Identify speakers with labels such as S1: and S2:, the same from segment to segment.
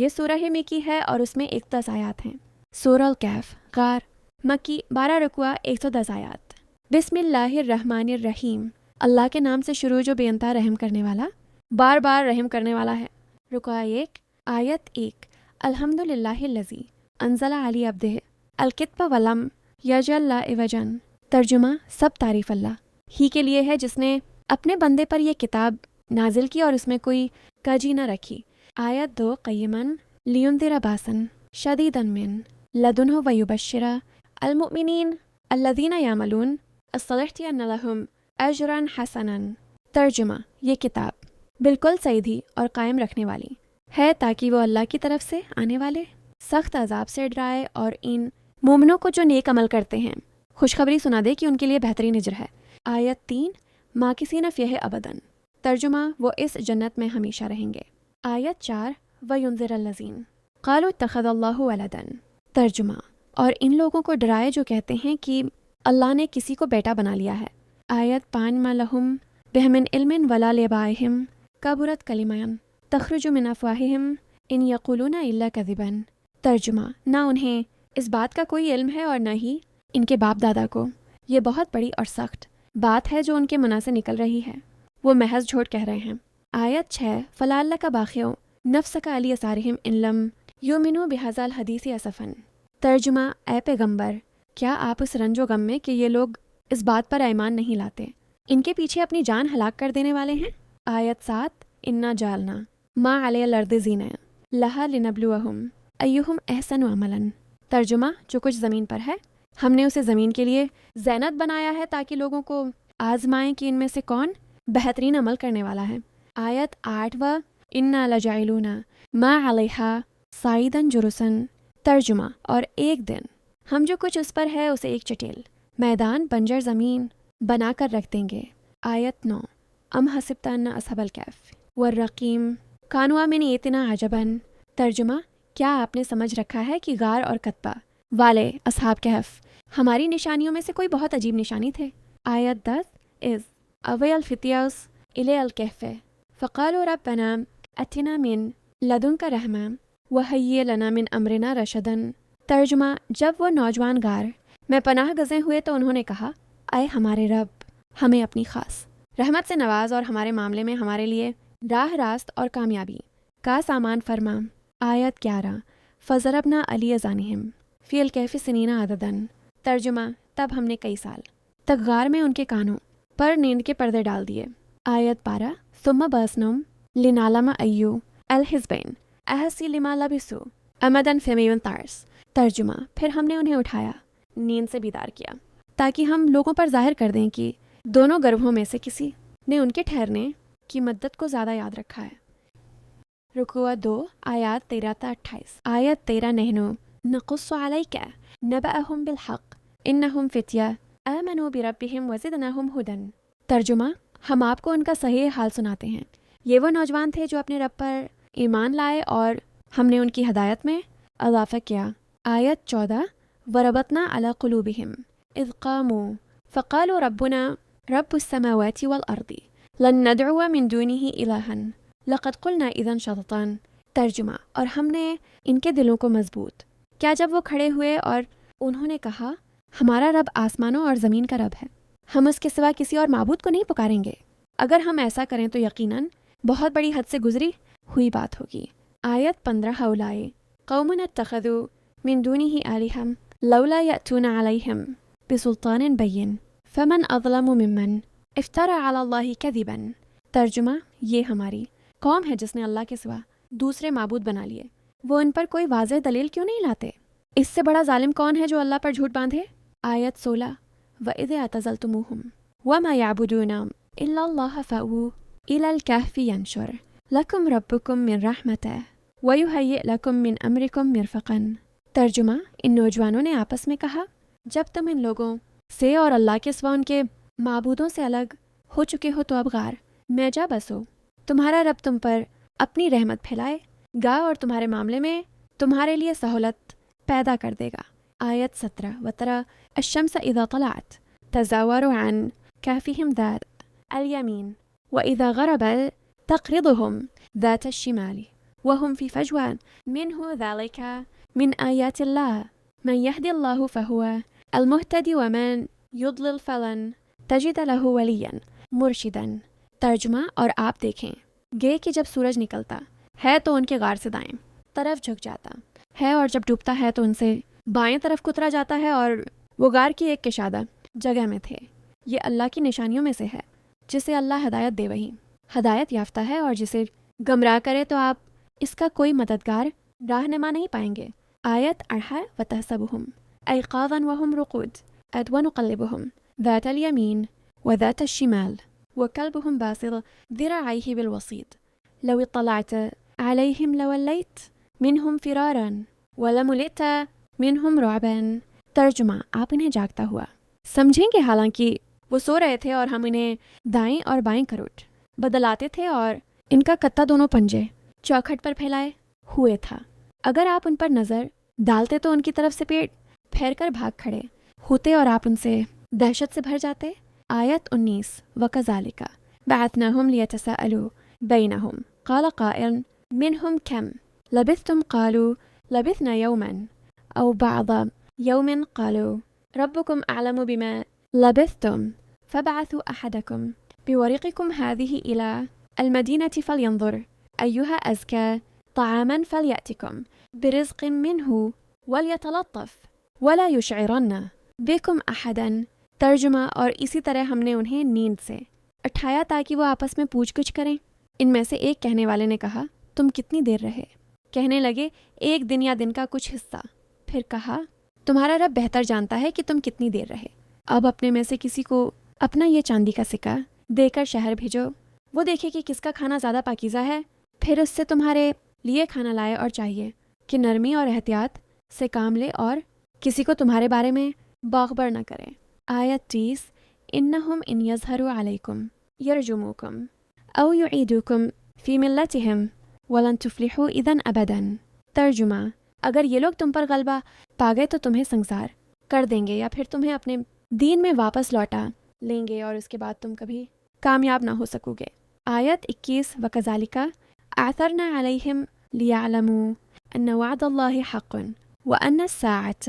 S1: یہ سورہ مکی ہے اور اس میں 110 آیات ہیں۔ سورہ الکہف غار مکی 12 رکوع 110 آیات۔ بسم اللہ الرحمن الرحیم، اللہ کے نام سے شروع جو بے انتہا رحم کرنے والا بار بار رحم کرنے والا ہے۔ رکوع 1 آیت 1 الحمد للہ الذی انزل علی عبدہ الکتب ولم یجعل لہ عوجا۔ ترجمہ سب تعریف اللہ ہی کے لیے ہے جس نے اپنے بندے پر یہ کتاب نازل کی اور اس میں کوئی کجی نہ رکھی۔ آیت 2 قیما لینذر باسا شدیدا من لدنہ ویبشر المؤمنین الذین یعملون الصالحات ان لہم اجرا حسنا۔ ترجمہ یہ کتاب بالکل سیدھی اور قائم رکھنے والی ہے تاکہ وہ اللہ کی طرف سے آنے والے سخت عذاب سے ڈرائے اور ان مومنوں کو جو نیک عمل کرتے ہیں خوشخبری سنا دے کہ ان کے لیے بہترین اجر ہے۔ آیت 3 ماکثین فیہ ابدا۔ ترجمہ وہ اس جنت میں ہمیشہ رہیں گے۔ آیت 4 وینذر الذین قالوا اتخذ اللہ ولدا۔ ترجمہ اور ان لوگوں کو ڈرائے جو کہتے ہیں کہ اللہ نے کسی کو بیٹا بنا لیا ہے۔ آیت 5 ما لہم بہ من علم ولا لآبائہم کبرت کلمۃ تخرج من افواہہم ان یقولون الا کذبا۔ ترجمہ نہ انہیں اس بات کا کوئی علم ہے اور نہ ہی ان کے باپ دادا کو، یہ بہت بڑی اور سخت بات ہے جو ان کے منہ سے نکل رہی ہے، وہ محض جھوٹ کہہ رہے ہیں۔ آیت 6 فلعلک باخع نفسک علی آثارہم ان لم یؤمنوا بہذا الحدیث اسفا۔ ترجمہ اے پیغمبر کیا آپ اس رنج و غم میں کہ یہ لوگ اس بات پر ایمان نہیں لاتے ان کے پیچھے اپنی جان ہلاک کر دینے والے ہیں؟ آیت 7 انا جعلنا ما علی الارض زینۃ لہا لنبلوہم ایہم احسن عملا۔ ترجمہ جو کچھ زمین پر ہے ہم نے اسے زمین کے لیے زینت بنایا ہے تاکہ لوگوں کو آزمائیں کہ ان میں سے کون بہترین عمل کرنے والا ہے۔ آیت 8 و انا لجاعلون ما علیہا صعیدا جرزا۔ ترجمہ اور ایک دن ہم جو کچھ اس پر ہے اسے ایک چٹیل میدان بنجر زمین بنا کر رکھ دیں گے۔ آیت 9 ام حسبت ان اصحاب الکہف والرقیم کانوا من ایتنا عجبا۔ ترجمہ کیا آپ نے سمجھ رکھا ہے کہ غار اور کتبہ والے اصحاب کہف ہماری نشانیوں میں سے کوئی بہت عجیب نشانی تھے؟ آیت 10 اذ اوی الفتیاس الی الکہف فقالوا ربنا اتنا من لدنک رحمہ وہیئ لنا من امرنا رشدا۔ ترجمہ جب وہ نوجوان غار میں پناہ گزین ہوئے تو انہوں نے کہا اے ہمارے رب ہمیں اپنی خاص رحمت سے نواز اور ہمارے معاملے میں ہمارے لیے راہ راست اور کامیابی کا سامان فرما۔ آیت 11 فضربنا علی اذانہم فی الکہف سنین عددا۔ ترجمہ تب ہم نے کئی سال تک غار میں ان کے کانوں پر نیند کے پردے ڈال دیے۔ آیت 12 ثم بعثناہم لنعلم ایو الحزبین احصی لما لبثوا امدا فیما طارس۔ ترجمہ پھر ہم نے انہیں اٹھایا نیند سے بیدار کیا تاکہ ہم لوگوں پر ظاہر کر دیں کہ دونوں گروہوں میں سے کسی نے ان کے ٹھہرنے کی مدت کو زیادہ یاد رکھا ہے۔ رکوع 2 آیات 13 تا 28۔ آیت 13 نحن نقص علیک نبأہم بالحق انہم فتیہ آمنوا بربہم وزدناہم ھدی۔ ترجمہ ہم آپ کو ان کا صحیح حال سناتے ہیں، یہ وہ نوجوان تھے جو اپنے رب پر ایمان لائے اور ہم نے ان کی ہدایت میں اضافہ کیا۔ آیت 14 وربطنا علی قلوبہم اذ قاموا فقالوا ربنا رب السماوات والارض لن ندعو من دونہ الہا لقد قلنا اذا شططا۔ ترجمہ اور ہم نے ان کے دلوں کو مضبوط کیا جب وہ کھڑے ہوئے اور انہوں نے کہا ہمارا رب آسمانوں اور زمین کا رب ہے، ہم اس کے سوا کسی اور معبود کو نہیں پکاریں گے۔ اگر ہم ایسا کریں تو یقیناً بہت بڑی حد سے گزری ہوئی بات ہوگی۔ آیت 15 ہؤلاء قوم اتخذوا من دونہ آلہہ لولا یأتون علیہم بسلطان بین فمن اظلم ممن افترى علی اللہ کذبا۔ ترجمہ یہ ہماری قوم ہے جس نے اللہ کے سوا دوسرے معبود بنا لیے، وہ ان پر کوئی واضح دلیل کیوں نہیں لاتے؟ اس سے بڑا ظالم کون ہے جو اللہ پر جھوٹ باندھے؟ آیت 16 وَإِذْ اعْتَزَلْتُمُوهُمْ وَمَا يَعْبُدُونَ إِلَّا اللَّهَ فَأْوُوا إِلَى الْكَهْفِ يَنشُرْ لَكُمْ رَبُّكُمْ مِنْ رَحْمَتِهِ وَيُهَيِّئْ لَكُمْ مِنْ أَمْرِكُمْ مِرْفَقًا۔ ترجمہ ان نوجوانوں نے آپس میں کہا جب تم ان لوگوں سے اور اللہ کے سوا ان کے معبودوں سے الگ ہو چکے ہو تو اب غار میں جا بسو، تمہارا رب تم پر اپنی رحمت پھیلائے گا اور تمہارے معاملے میں تمہارے لیے سہولت پیدا کر دے گا۔ آیت 17 وَتَرَى الشَّمْسَ إِذَا طَلَعَتْ تَزَاوَرُ عَنْ كَهْفِهِمْ ذَاتَ الْيَمِينِ وَإِذَا غَرَبَتْ تَقْرِضُهُمْ ذَاتَ الشِّمَالِ وهم في فجوة منه ذلك من آيات الله من يهدي الله فهو المهتدي ومن يضلل فلن تجد له وليا مرشدا۔ ترجمہ اور آپ دیکھیں گے کہ جب سورج نکلتا ہے تو ان کے غار سے دائیں طرف جھک جاتا ہے، اور جب ڈوبتا ہے تو ان سے بائیں طرف کترا جاتا ہے، اور وہ غار کی ایک کشادہ جگہ میں تھے۔ یہ اللہ کی نشانیوں میں سے ہے، جسے اللہ ہدایت دے وہی ہدایت یافتہ ہے، اور جسے گمراہ کرے تو آپ اس کا کوئی مددگار راہنما نہیں پائیں گے۔ آیت 8 وتحسبهم ایقاظا وهم رقود اذ ونقلبهم ذات اليمين وذات الشمال وكلبهم باسط ذراعيه بالوسيط لو اطلعت عليهم لوليت منهم فرارا ولملئت منهم رعبا۔ ترجمہ، آپ انہیں جاگتا ہوا سمجھیں گے حالانکہ وہ سو رہے تھے، اور ہم انہیں دائیں اور بائیں کروٹ بدلاتے تھے، اور ان کا کتا دونوں پنجے چوکھٹ پر پھیلائے ہوئے تھا۔ اگر آپ ان پر نظر ڈالتے تو ان کی طرف سے پیٹ پھیر کر بھاگ کھڑے ہوتے، اور آپ ان سے دہشت سے بھر جاتے۔ آیت 19 وَكَذَلِكَ بَعَثْنَاهُمْ لِيَتَسَاءَلُوا بَيْنَهُمْ قَالَ قَائِلٌ مِّنْهُمْ كَمْ لَبِثْتُمْ قَالُوا لَبِثْنَا يَوْمًا أَوْ بَعْضَ يَوْمٍ قَالُوا رَبُّكُمْ أَعْلَمُ بِمَا لَبِثْتُمْ فَابْعَثُوا أَحَدَكُمْ بِوَرِقِكُمْ هَٰذِهِ إِلَىٰ الْمَدِينَةِ فَلْيَنظُرْ أَيُّهَا أَزْكَىٰ طَعَامًا فَلْيَأْتِكُمْ بِرِزْقٍ مِّنْهُ وَلْيَتَلَطَّفْ وَلَا يُشْعِرَنَّ بِكُمْ أَحَدًا۔ ترجمہ، اور اسی طرح ہم نے انہیں نیند سے اٹھایا تاکہ وہ آپس میں پوچھ گچھ کریں۔ ان میں سے ایک کہنے والے نے کہا، تم کتنی دیر رہے؟ کہنے لگے، ایک دن یا دن کا کچھ حصہ۔ پھر کہا، تمہارا رب بہتر جانتا ہے کہ تم کتنی دیر رہے۔ اب اپنے میں سے کسی کو اپنا یہ چاندی کا سکہ دے کر شہر بھیجو، وہ دیکھے کہ کس کا کھانا زیادہ پاکیزہ ہے، پھر اس سے تمہارے لیے کھانا لائے، اور چاہیے کہ نرمی اور احتیاط سے کام لے، اور کسی کو تمہارے بارے میں باخبر نہ کرے۔ آیت 30 انہم ان یظہروا علیکم یرجموکم او یعیدوکم فی ملتہم ولن تفلحوا اذن ابدا۔ ترجمہ، اگر یہ لوگ تم پر غلبہ پا گئے تو تمہیں سنگسار کر دیں گے، یا پھر تمہیں اپنے دین میں واپس لوٹا لیں گے، اور اس کے بعد تم کبھی کامیاب نہ ہو سکو گے۔ آیت 21 وَكَذَلِكَ أَعْثَرْنَا عَلَيْهِمْ لِيَعْلَمُوا أَنَّ وَعْدَ اللَّهِ حَقٌّ وَأَنَّ السَّاعَةَ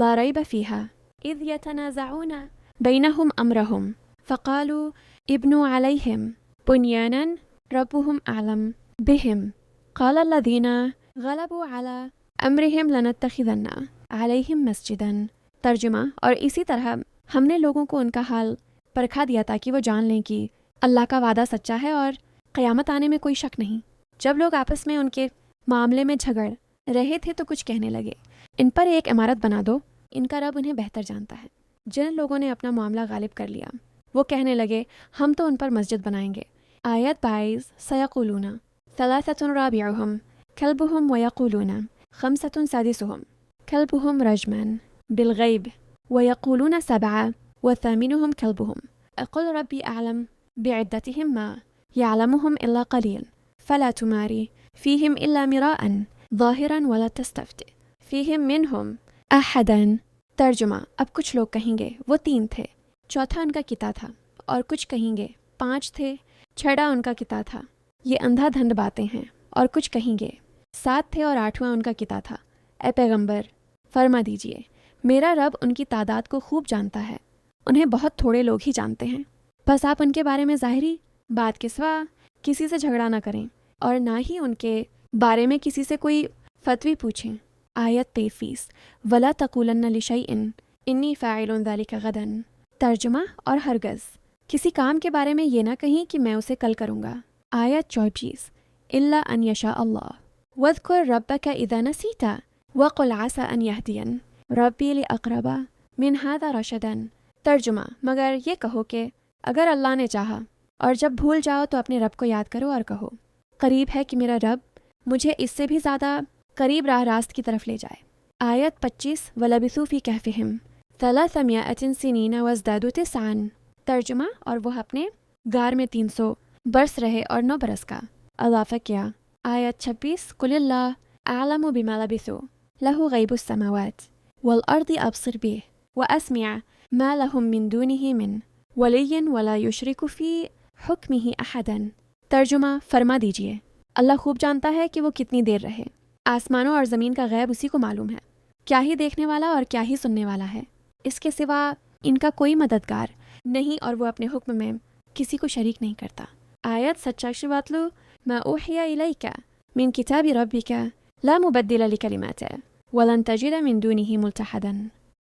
S1: لَا رَيْبَ فِيهَا إِذْ يَتَنَازَعُونَ بَيْنَهُمْ أَمْرَهُمْ فَقَالُوا ابْنُوا عَلَيْهِمْ بُنْيَانًا رَبُّهُمْ أَعْلَمُ بِهِمْ قَالَ الَّذِينَ غَلَبُوا عَلَى أَمْرِهِمْ لَنَتَّخِذَنَّ عَلَيْهِمْ مَسْجِدًا۔ ترجمہ، اور اسی طرح ہم نے لوگوں کو ان کا حال پرکھا دیا تاکہ وہ جان لیں کہ اللہ کا وعدہ سچا ہے اور قیامت آنے میں کوئی شک نہیں۔ جب لوگ آپس میں ان کے معاملے میں جھگڑ رہے تھے تو کچھ کہنے لگے، ان پر ایک عمارت بنا دو، ان کا رب انہیں بہتر جانتا ہے۔ جن لوگوں نے اپنا معاملہ غالب کر لیا وہ کہنے لگے، ہم تو ان پر مسجد بنائیں گے۔ آیت 22 سیقولون ثلاثة رابعهم كلبهم ويقولون 5 سادسهم كلبهم رجما بالغيب ويقولون 7 وثامنهم كلبهم أقل ربي أعلم بعدتهم ما يعلمهم إلا قليل فلا تماري فيهم إلا مراء ظاهرا ولا تستفت فيهم منهم أحدا۔ ترجمہ، اب کچھ لوگ کہیں گے وہ 3 تھے، چوتھا ان کا کتا تھا، اور کچھ کہیں گے 5 تھے، چھٹا ان کا کتا تھا، یہ اندھا دھند باتیں ہیں۔ اور کچھ کہیں گے 7 تھے اور 8واں ان کا کتا تھا۔ اے پیغمبر، فرما دیجئے، میرا رب ان کی تعداد کو خوب جانتا ہے، انہیں بہت تھوڑے لوگ ہی جانتے ہیں۔ بس آپ ان کے بارے میں ظاہری بات کے سوا کسی سے جھگڑا نہ کریں، اور نہ ہی ان کے بارے میں کسی سے کوئی فتوی پوچھیں۔ آیت 23 وَلَا تَقُولَنَّ لِشَيْءٍ إِنِّي فَاعِلٌ ذَلِكَ غَدًا۔ ترجمہ، اور ہرگز کسی کام کے بارے میں یہ نہ کہیں کہ میں اسے کل کروں گا۔ آیت 24 إِلَّا أَن يَشَاءَ اللَّهُ وَاذْكُرْ رَبَّكَ إِذَا نَسِيتَ وَقُلْ عَسَىٰ أَن يَهْدِيَنِ رَبِّي لِأَقْرَبَ مِنْ هَٰذَا رَشَدًا۔ ترجمہ، مگر یہ کہو کہ اگر اللہ نے چاہا، اور جب بھول جاؤ تو اپنے رب کو یاد کرو اور کہو، قریب ہے کہ میرا رب مجھے اس سے بھی زیادہ قریب راہ راست کی طرف لے جائے۔ آیت 25 وَلَبِثُوا فِي كَهْفِهِمْ 300 سِنِينَ وَازْدَادُوا 9۔ ترجمہ، اور وہ اپنے غار میں 300 برس رہے اور 9 برس کا اضافہ کیا۔ آیت 26 قُلِ اللَّهُ أَعْلَمُ بِمَا لَبِثُوا لَهُ غَيْبُ السَّمَاوَاتِ وَالْأَرْضِ أَبْصِرْ بِهِ وَأَسْمِعْ مَا لَهُم مِّن دُونِهِ مِّن وَلِيٍّ وَلَا يُشْرِكُ فِي حُكْمِهِ أَحَدًا۔ ترجمہ، فرما دیجئے، اللہ خوب جانتا ہے کہ وہ کتنی دیر رہے۔ آسمانوں اور زمین کا غیب اسی کو معلوم ہے، کیا ہی دیکھنے والا اور کیا ہی سننے والا ہے۔ اس کے سوا ان کا کوئی مددگار نہیں اور وہ اپنے حکم میں کسی کو شریک نہیں کرتا۔ آیت 27 واتلو ما اوحی الیک من کتاب ربک لا مبدل لکلماته ولن تجد من دونه ملتحدا۔